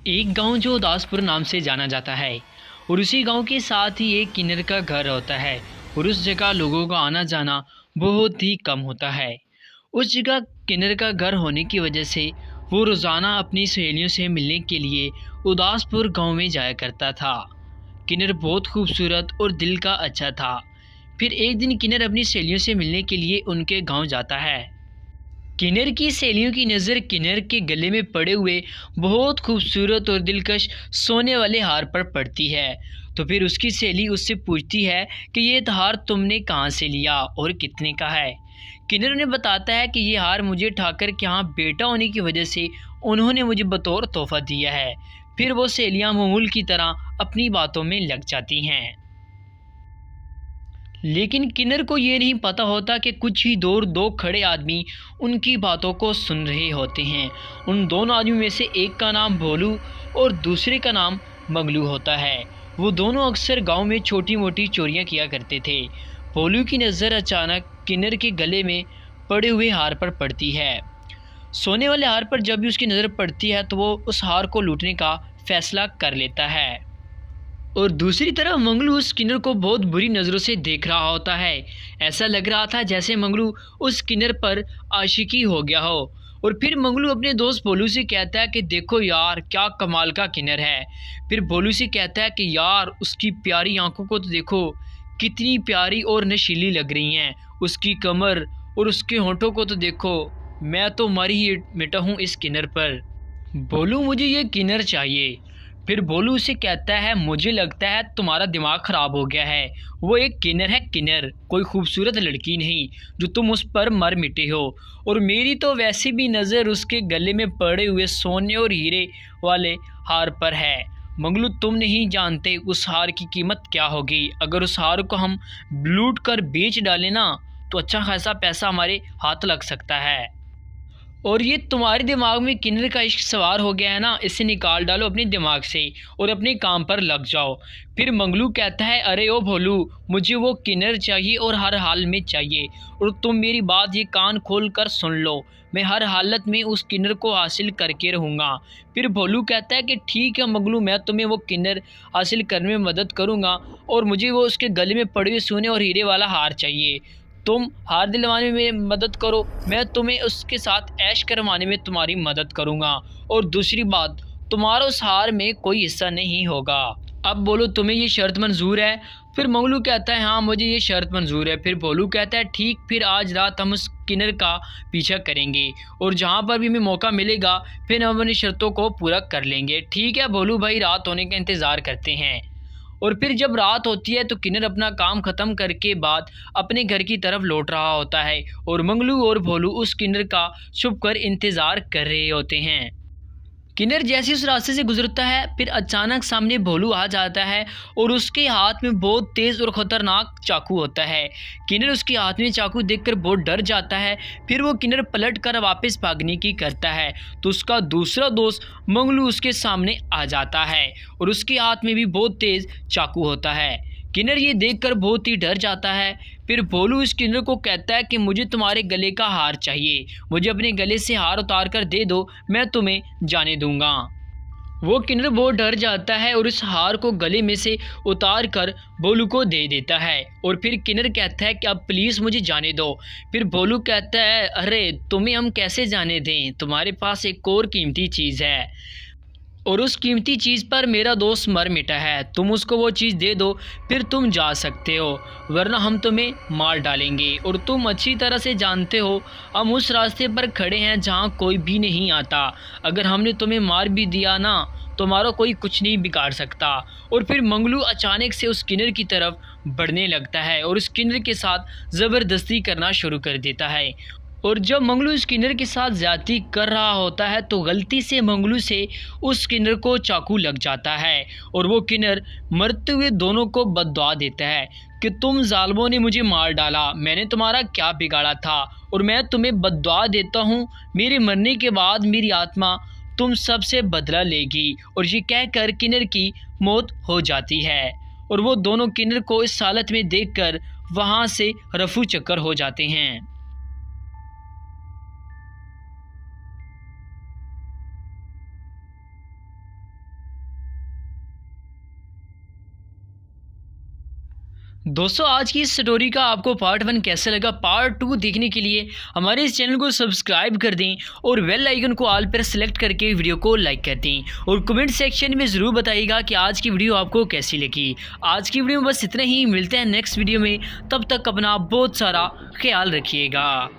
एक गांव जो उदासपुर नाम से जाना जाता है और उसी गांव के साथ ही एक किन्नर का घर होता है और उस जगह लोगों का आना जाना बहुत ही कम होता है। उस जगह किन्नर का घर होने की वजह से वो रोज़ाना अपनी सहेलियों से मिलने के लिए उदासपुर गांव में जाया करता था। किन्नर बहुत खूबसूरत और दिल का अच्छा था। फिर एक दिन किन्नर अपनी सहेलियों से मिलने के लिए उनके गांव जाता है। किन्नर की सहेलियों की नज़र किन्नर के गले में पड़े हुए बहुत खूबसूरत और दिलकश सोने वाले हार पर पड़ती है। तो फिर उसकी सहेली उससे पूछती है कि ये हार तुमने कहाँ से लिया और कितने का है। किन्नर उन्हें बताता है कि ये हार मुझे ठाकर के यहाँ बेटा होने की वजह से उन्होंने मुझे बतौर तोहफा दिया है। फिर वो सहेलियाँ मामूल की तरह अपनी बातों में लग जाती हैं। लेकिन किन्नर को ये नहीं पता होता कि कुछ ही दूर दो खड़े आदमी उनकी बातों को सुन रहे होते हैं। उन दोनों आदमियों में से एक का नाम भोलू और दूसरे का नाम मंगलू होता है। वो दोनों अक्सर गांव में छोटी मोटी चोरियां किया करते थे। भोलू की नज़र अचानक किन्नर के गले में पड़े हुए हार पर पड़ती है। सोने वाले हार पर जब भी उसकी नज़र पड़ती है तो वो उस हार को लूटने का फैसला कर लेता है। और दूसरी तरफ मंगलू उस किन्नर को बहुत बुरी नज़रों से देख रहा होता है। ऐसा लग रहा था जैसे मंगलू उस किन्नर पर आशिकी हो गया हो। और फिर मंगलू अपने दोस्त भोलू से कहता है कि देखो यार क्या कमाल का किन्नर है। फिर भोलू से कहता है कि यार उसकी प्यारी आंखों को तो देखो, कितनी प्यारी और नशीली लग रही हैं। उसकी कमर और उसके होंठों को तो देखो, मैं तो मर ही मिटा हूँ इस किन्नर पर। भोलू मुझे ये किन्नर चाहिए। फिर भोलू उसे कहता है मुझे लगता है तुम्हारा दिमाग ख़राब हो गया है। वो एक किन्नर है, किन्नर, कोई खूबसूरत लड़की नहीं जो तुम उस पर मर मिटे हो। और मेरी तो वैसे भी नज़र उसके गले में पड़े हुए सोने और हीरे वाले हार पर है। मंगलू तुम नहीं जानते उस हार की कीमत क्या होगी। अगर उस हार को हम लूट कर बेच डालें ना तो अच्छा खासा पैसा हमारे हाथ लग सकता है। और ये तुम्हारे दिमाग में किन्नर का इश्क सवार हो गया है ना, इसे निकाल डालो अपने दिमाग से और अपने काम पर लग जाओ। फिर मंगलू कहता है अरे ओ भोलू, मुझे वो किन्नर चाहिए और हर हाल में चाहिए। और तुम मेरी बात ये कान खोल कर सुन लो, मैं हर हालत में उस किन्नर को हासिल करके रहूँगा। फिर भोलू कहता है कि ठीक है मंगलू, मैं तुम्हें वो किन्नर हासिल करने में मदद करूँगा और मुझे वो उसके गले में पड़े हुए सोने और हीरे वाला हार चाहिए। तुम हार दिलवाने में मदद करो, मैं तुम्हें उसके साथ ऐश करवाने में तुम्हारी मदद करूँगा। और दूसरी बात, तुम्हारा उस हार में कोई हिस्सा नहीं होगा। अब बोलो तुम्हें ये शर्त मंजूर है। फिर मंगलू कहता है हाँ मुझे ये शर्त मंजूर है। फिर भोलू कहता है ठीक, फिर आज रात हम उस किन्नर का पीछा करेंगे और जहाँ पर भी हमें मौका मिलेगा फिर हम अपनी शर्तों को पूरा कर लेंगे। ठीक है भोलू भाई, रात होने का इंतज़ार करते हैं। और फिर जब रात होती है तो किन्नर अपना काम ख़त्म करके बाद अपने घर की तरफ लौट रहा होता है और मंगलू और भोलू उस किन्नर का छुप कर इंतज़ार कर रहे होते हैं। किन्नर जैसे उस रास्ते से गुजरता है फिर अचानक सामने भोलू आ जाता है और उसके हाथ में बहुत तेज़ और ख़तरनाक चाकू होता है। किन्नर उसके हाथ में चाकू देखकर बहुत डर जाता है। फिर वो किन्नर पलट कर वापस भागने की करता है तो उसका दूसरा दोस्त मंगलू उसके सामने आ जाता है और उसके हाथ में भी बहुत तेज़ चाकू होता है। किन्नर ये देखकर बहुत ही डर जाता है। फिर भोलू इस किन्नर को कहता है कि मुझे तुम्हारे गले का हार चाहिए, मुझे अपने गले से हार उतार कर दे दो, मैं तुम्हें जाने दूंगा। वो किन्नर बहुत डर जाता है और इस हार को गले में से उतार कर भोलू को दे देता है। और फिर किन्नर कहता है कि अब प्लीज़ मुझे जाने दो। फिर भोलू कहता है अरे तुम्हें हम कैसे जाने दें, तुम्हारे पास एक और कीमती चीज़ है और उस कीमती चीज़ पर मेरा दोस्त मर मिटा है, तुम उसको वो चीज़ दे दो फिर तुम जा सकते हो, वरना हम तुम्हें मार डालेंगे। और तुम अच्छी तरह से जानते हो हम उस रास्ते पर खड़े हैं जहाँ कोई भी नहीं आता, अगर हमने तुम्हें मार भी दिया ना तुम्हारा कोई कुछ नहीं बिगाड़ सकता। और फिर मंगलू अचानक से उस किन्नर की तरफ बढ़ने लगता है और उस किन्नर के साथ ज़बरदस्ती करना शुरू कर देता है। और जब मंगलू इस किन्नर के साथ ज़्यादती कर रहा होता है तो गलती से मंगलू से उस किन्नर को चाकू लग जाता है और वो किन्नर मरते हुए दोनों को बद्दुआ देता है कि तुम जालिमों ने मुझे मार डाला, मैंने तुम्हारा क्या बिगाड़ा था और मैं तुम्हें बद्दुआ देता हूँ, मेरे मरने के बाद मेरी आत्मा तुम सबसे बदला लेगी। और ये कहकर किन्नर की मौत हो जाती है और वो दोनों किन्नर को इस हालत में देखकर वहाँ से रफू चक्कर हो जाते हैं। दोस्तों आज की इस स्टोरी का आपको पार्ट 1 कैसा लगा, पार्ट 2 देखने के लिए हमारे इस चैनल को सब्सक्राइब कर दें और बेल आइकन को ऑल पर सेलेक्ट करके वीडियो को लाइक कर दें और कमेंट सेक्शन में ज़रूर बताइएगा कि आज की वीडियो आपको कैसी लगी। आज की वीडियो में बस इतना ही, मिलते हैं नेक्स्ट वीडियो में, तब तक अपना बहुत सारा ख्याल रखिएगा।